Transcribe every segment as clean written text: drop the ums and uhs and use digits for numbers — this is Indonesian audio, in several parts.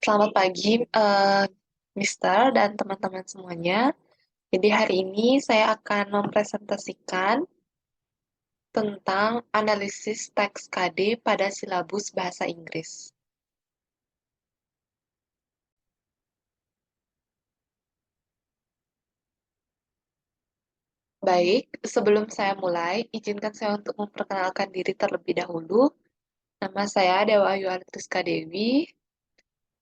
Selamat pagi, Mister dan teman-teman semuanya. Jadi hari ini saya akan mempresentasikan tentang analisis teks KD pada silabus Bahasa Inggris. Baik, sebelum saya mulai, izinkan saya untuk memperkenalkan diri terlebih dahulu. Nama saya Dewa Ayu Alitriska Dewi,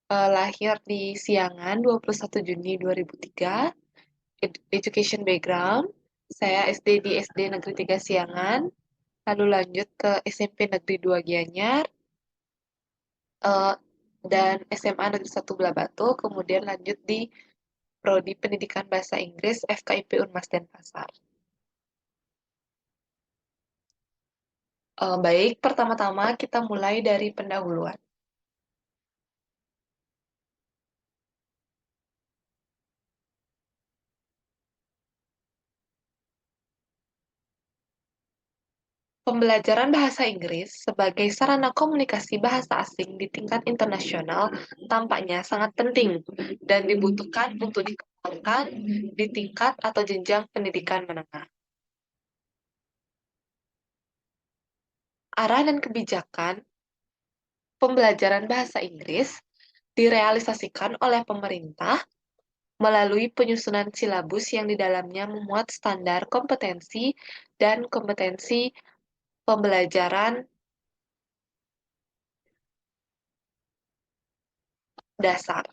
lahir di Siangan 21 Juni 2003. Education background, saya SD di SD Negeri 3 Siangan, lalu lanjut ke SMP Negeri 2 Gianyar, eh, dan SMA Negeri 1 Batu, kemudian lanjut di Prodi Pendidikan Bahasa Inggris FKIP Unmas Denpasar. Baik, pertama-tama kita mulai dari pendahuluan. Pembelajaran bahasa Inggris sebagai sarana komunikasi bahasa asing di tingkat internasional tampaknya sangat penting dan dibutuhkan untuk dikembangkan di tingkat atau jenjang pendidikan menengah. Arah dan kebijakan pembelajaran bahasa Inggris direalisasikan oleh pemerintah melalui penyusunan silabus yang di dalamnya memuat standar kompetensi dan kompetensi pembelajaran dasar.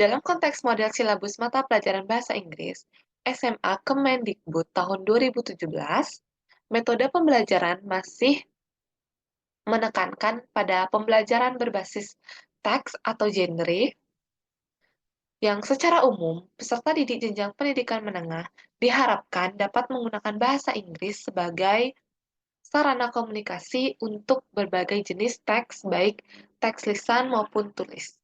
Dalam konteks model silabus mata pelajaran bahasa Inggris, SMA Kemendikbud tahun 2017, metode pembelajaran masih menekankan pada pembelajaran berbasis teks atau genre yang secara umum, peserta didik jenjang pendidikan menengah diharapkan dapat menggunakan bahasa Inggris sebagai sarana komunikasi untuk berbagai jenis teks, baik teks lisan maupun tulis.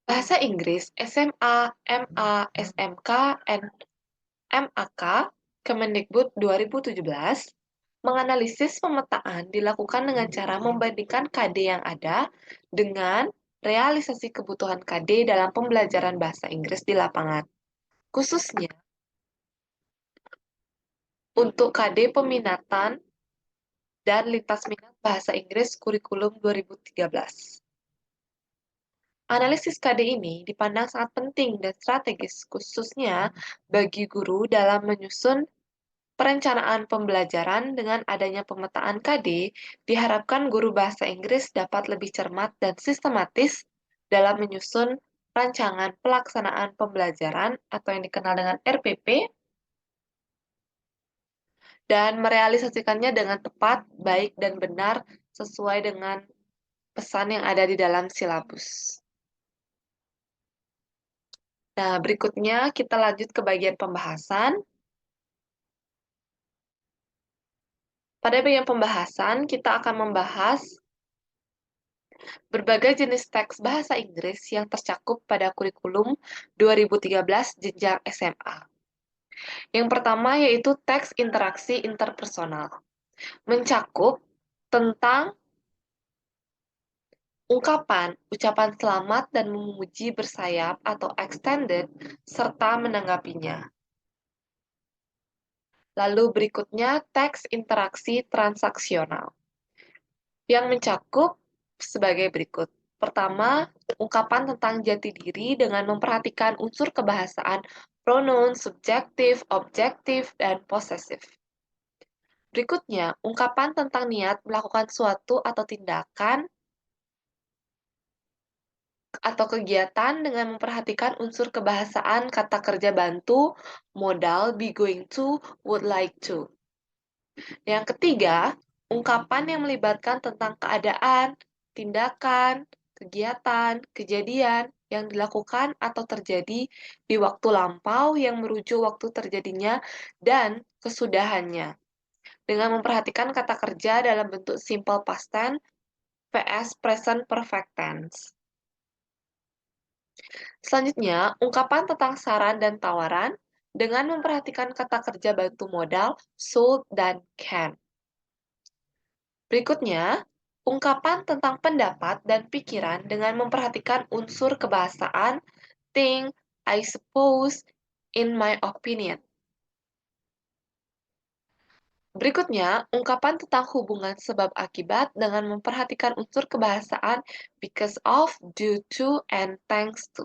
Bahasa Inggris SMA, MA, SMK, dan MAK Kemendikbud 2017 menganalisis pemetaan dilakukan dengan cara membandingkan KD yang ada dengan realisasi kebutuhan KD dalam pembelajaran bahasa Inggris di lapangan. Khususnya untuk KD peminatan dan lintas minat bahasa Inggris kurikulum 2013. Analisis KD ini dipandang sangat penting dan strategis khususnya bagi guru dalam menyusun perencanaan pembelajaran. Dengan adanya pemetaan KD, diharapkan guru bahasa Inggris dapat lebih cermat dan sistematis dalam menyusun rancangan pelaksanaan pembelajaran atau yang dikenal dengan RPP dan merealisasikannya dengan tepat, baik, dan benar sesuai dengan pesan yang ada di dalam silabus. Nah, berikutnya kita lanjut ke bagian pembahasan. Pada bagian pembahasan, kita akan membahas berbagai jenis teks bahasa Inggris yang tercakup pada kurikulum 2013 jenjang SMA. Yang pertama yaitu teks interaksi interpersonal, mencakup tentang ungkapan, ucapan selamat dan memuji bersayap atau extended, serta menanggapinya. Lalu berikutnya teks interaksi transaksional, yang mencakup sebagai berikut. Pertama, ungkapan tentang jati diri dengan memperhatikan unsur kebahasaan pronoun, subjektif, objektif, dan posesif. Berikutnya, ungkapan tentang niat melakukan suatu atau tindakan atau kegiatan dengan memperhatikan unsur kebahasaan kata kerja bantu, modal, be going to, would like to. Yang ketiga, ungkapan yang melibatkan tentang keadaan, tindakan, kegiatan, kejadian yang dilakukan atau terjadi di waktu lampau yang merujuk waktu terjadinya dan kesudahannya. Dengan memperhatikan kata kerja dalam bentuk simple past tense vs present perfect tense. Selanjutnya, ungkapan tentang saran dan tawaran dengan memperhatikan kata kerja bantu modal should dan can. Berikutnya, ungkapan tentang pendapat dan pikiran dengan memperhatikan unsur kebahasaan think, I suppose, in my opinion. Berikutnya, ungkapan tentang hubungan sebab akibat dengan memperhatikan unsur kebahasaan because of, due to, and thanks to.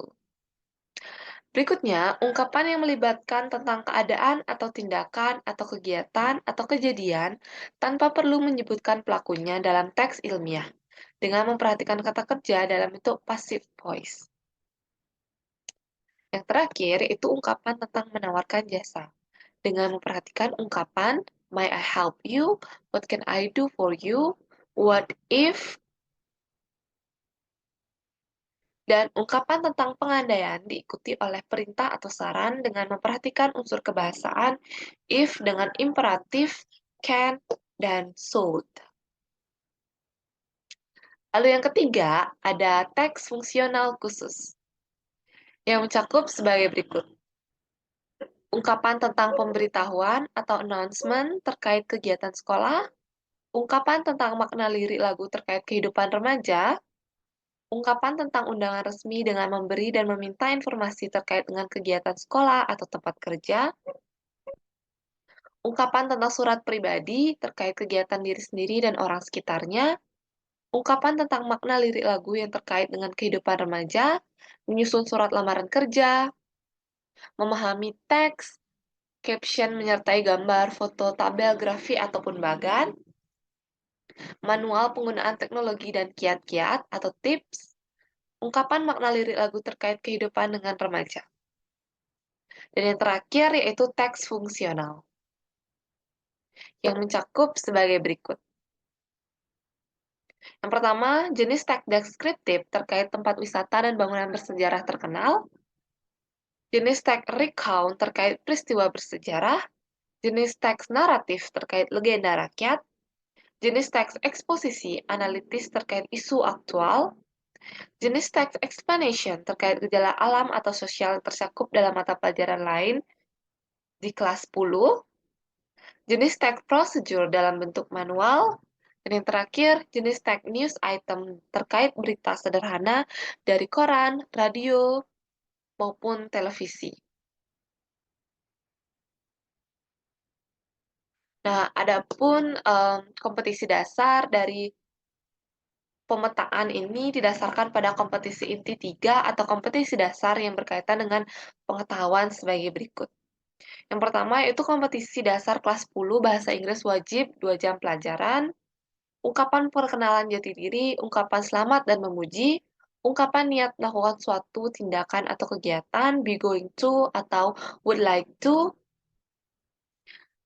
Berikutnya, ungkapan yang melibatkan tentang keadaan atau tindakan atau kegiatan atau kejadian tanpa perlu menyebutkan pelakunya dalam teks ilmiah dengan memperhatikan kata kerja dalam bentuk passive voice. Yang terakhir, itu ungkapan tentang menawarkan jasa dengan memperhatikan ungkapan "May I help you?", "What can I do for you?", "What if?", dan ungkapan tentang pengandaian diikuti oleh perintah atau saran dengan memperhatikan unsur kebahasaan if dengan imperatif, can, dan should. Lalu yang ketiga, ada teks fungsional khusus yang mencakup sebagai berikut. Ungkapan tentang pemberitahuan atau announcement terkait kegiatan sekolah, ungkapan tentang makna lirik lagu terkait kehidupan remaja, ungkapan tentang undangan resmi dengan memberi dan meminta informasi terkait dengan kegiatan sekolah atau tempat kerja, ungkapan tentang surat pribadi terkait kegiatan diri sendiri dan orang sekitarnya, ungkapan tentang makna lirik lagu yang terkait dengan kehidupan remaja, menyusun surat lamaran kerja, memahami teks, caption menyertai gambar, foto, tabel, grafik, ataupun bagan, manual penggunaan teknologi dan kiat-kiat atau tips, ungkapan makna lirik lagu terkait kehidupan dengan remaja. Dan yang terakhir yaitu teks fungsional, yang mencakup sebagai berikut. Yang pertama, jenis teks deskriptif terkait tempat wisata dan bangunan bersejarah terkenal, jenis teks recount terkait peristiwa bersejarah, jenis teks naratif terkait legenda rakyat, jenis teks eksposisi analitis terkait isu aktual, jenis teks explanation terkait gejala alam atau sosial yang tercakup dalam mata pelajaran lain di kelas 10, jenis teks prosedur dalam bentuk manual, dan yang terakhir, jenis teks news item terkait berita sederhana dari koran, radio, maupun televisi. Nah, adapun kompetisi dasar dari pemetaan ini didasarkan pada kompetisi inti 3 atau kompetisi dasar yang berkaitan dengan pengetahuan sebagai berikut. Yang pertama yaitu kompetisi dasar kelas 10 bahasa Inggris wajib 2 jam pelajaran, ungkapan perkenalan jati diri, ungkapan selamat dan memuji, ungkapan niat melakukan suatu tindakan atau kegiatan, be going to atau would like to,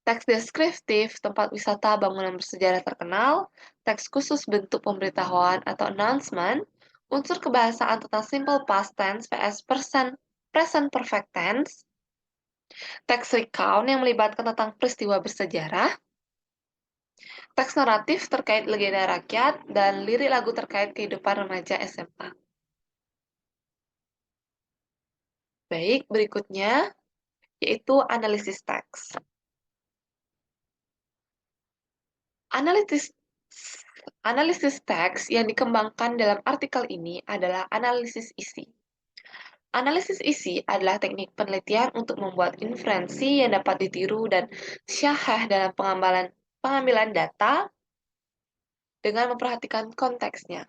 teks deskriptif tempat wisata bangunan bersejarah terkenal, teks khusus bentuk pemberitahuan atau announcement, unsur kebahasaan tentang simple past tense vs present perfect tense, teks recount yang melibatkan tentang peristiwa bersejarah, teks naratif terkait legenda rakyat, dan lirik lagu terkait kehidupan remaja SMA. Baik, berikutnya yaitu analisis teks. Analisis teks yang dikembangkan dalam artikel ini adalah analisis isi. Analisis isi adalah teknik penelitian untuk membuat inferensi yang dapat ditiru dan syahah dalam pengambilan data dengan memperhatikan konteksnya.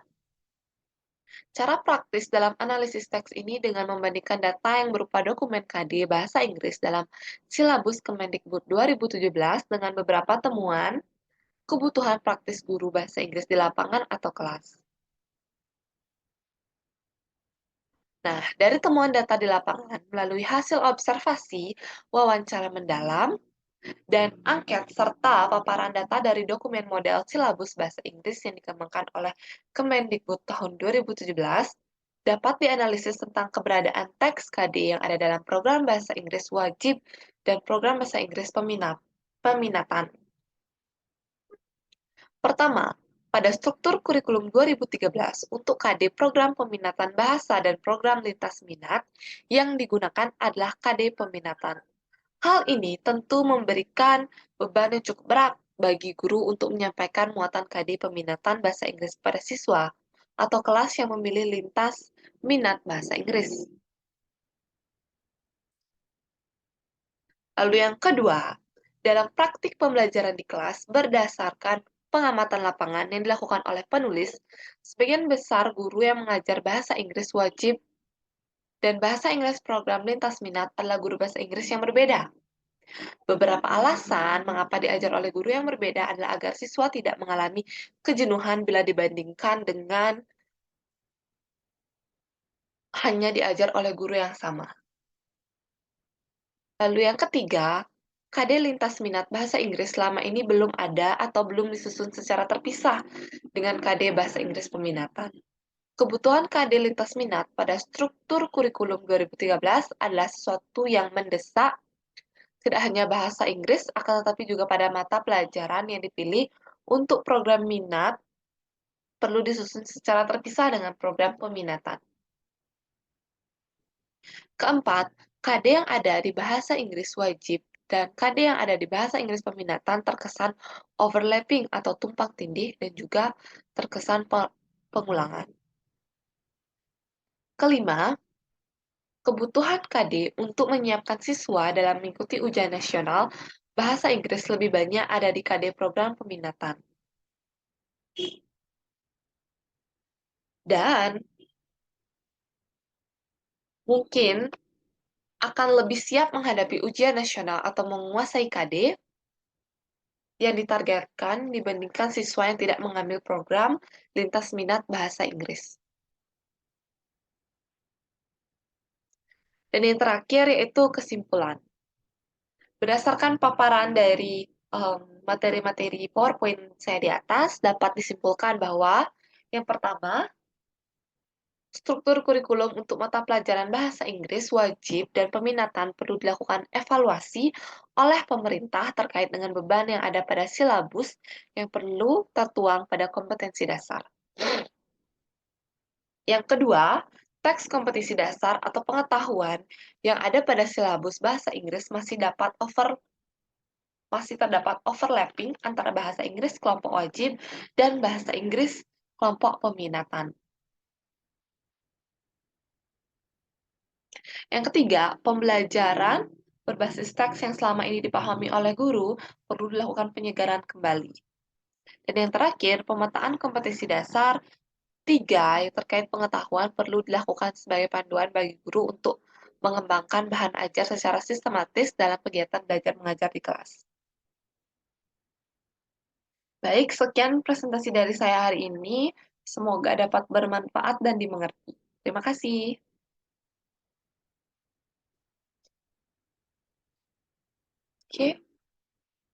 Cara praktis dalam analisis teks ini dengan membandingkan data yang berupa dokumen KD Bahasa Inggris dalam silabus Kemendikbud 2017 dengan beberapa temuan kebutuhan praktis guru bahasa Inggris di lapangan atau kelas. Nah, dari temuan data di lapangan melalui hasil observasi, wawancara mendalam, dan angket serta paparan data dari dokumen model silabus bahasa Inggris yang dikembangkan oleh Kemendikbud tahun 2017, dapat dianalisis tentang keberadaan teks KD yang ada dalam program bahasa Inggris wajib dan program bahasa Inggris peminatan. Pertama, pada struktur kurikulum 2013 untuk KD program peminatan bahasa dan program lintas minat, yang digunakan adalah KD peminatan. Hal ini tentu memberikan beban yang cukup berat bagi guru untuk menyampaikan muatan KD peminatan bahasa Inggris pada siswa atau kelas yang memilih lintas minat bahasa Inggris. Lalu yang kedua, dalam praktik pembelajaran di kelas berdasarkan pengamatan lapangan yang dilakukan oleh penulis, sebagian besar guru yang mengajar bahasa Inggris wajib dan bahasa Inggris program lintas minat adalah guru bahasa Inggris yang berbeda. Beberapa alasan mengapa diajar oleh guru yang berbeda adalah agar siswa tidak mengalami kejenuhan bila dibandingkan dengan hanya diajar oleh guru yang sama. Lalu yang ketiga, KD lintas minat bahasa Inggris selama ini belum ada atau belum disusun secara terpisah dengan KD bahasa Inggris peminatan. Kebutuhan KD lintas minat pada struktur kurikulum 2013 adalah sesuatu yang mendesak tidak hanya bahasa Inggris, akan tetapi juga pada mata pelajaran yang dipilih untuk program minat perlu disusun secara terpisah dengan program peminatan. Keempat, KD yang ada di bahasa Inggris wajib dan KD yang ada di bahasa Inggris peminatan terkesan overlapping atau tumpang tindih dan juga terkesan pengulangan. Kelima, kebutuhan KD untuk menyiapkan siswa dalam mengikuti ujian nasional bahasa Inggris lebih banyak ada di KD program peminatan. Dan mungkin akan lebih siap menghadapi ujian nasional atau menguasai KD yang ditargetkan dibandingkan siswa yang tidak mengambil program lintas minat bahasa Inggris. Dan yang terakhir yaitu kesimpulan. Berdasarkan paparan dari materi-materi PowerPoint saya di atas, dapat disimpulkan bahwa yang pertama, struktur kurikulum untuk mata pelajaran bahasa Inggris wajib dan peminatan perlu dilakukan evaluasi oleh pemerintah terkait dengan beban yang ada pada silabus yang perlu tertuang pada kompetensi dasar. Yang kedua, teks kompetisi dasar atau pengetahuan yang ada pada silabus bahasa Inggris masih terdapat overlapping antara bahasa Inggris kelompok wajib dan bahasa Inggris kelompok peminatan. Yang ketiga, pembelajaran berbasis teks yang selama ini dipahami oleh guru perlu dilakukan penyegaran kembali. Dan yang terakhir, pemetaan kompetensi dasar 3 yang terkait pengetahuan perlu dilakukan sebagai panduan bagi guru untuk mengembangkan bahan ajar secara sistematis dalam kegiatan belajar mengajar di kelas. Baik, sekian presentasi dari saya hari ini. Semoga dapat bermanfaat dan dimengerti. Terima kasih. Oke.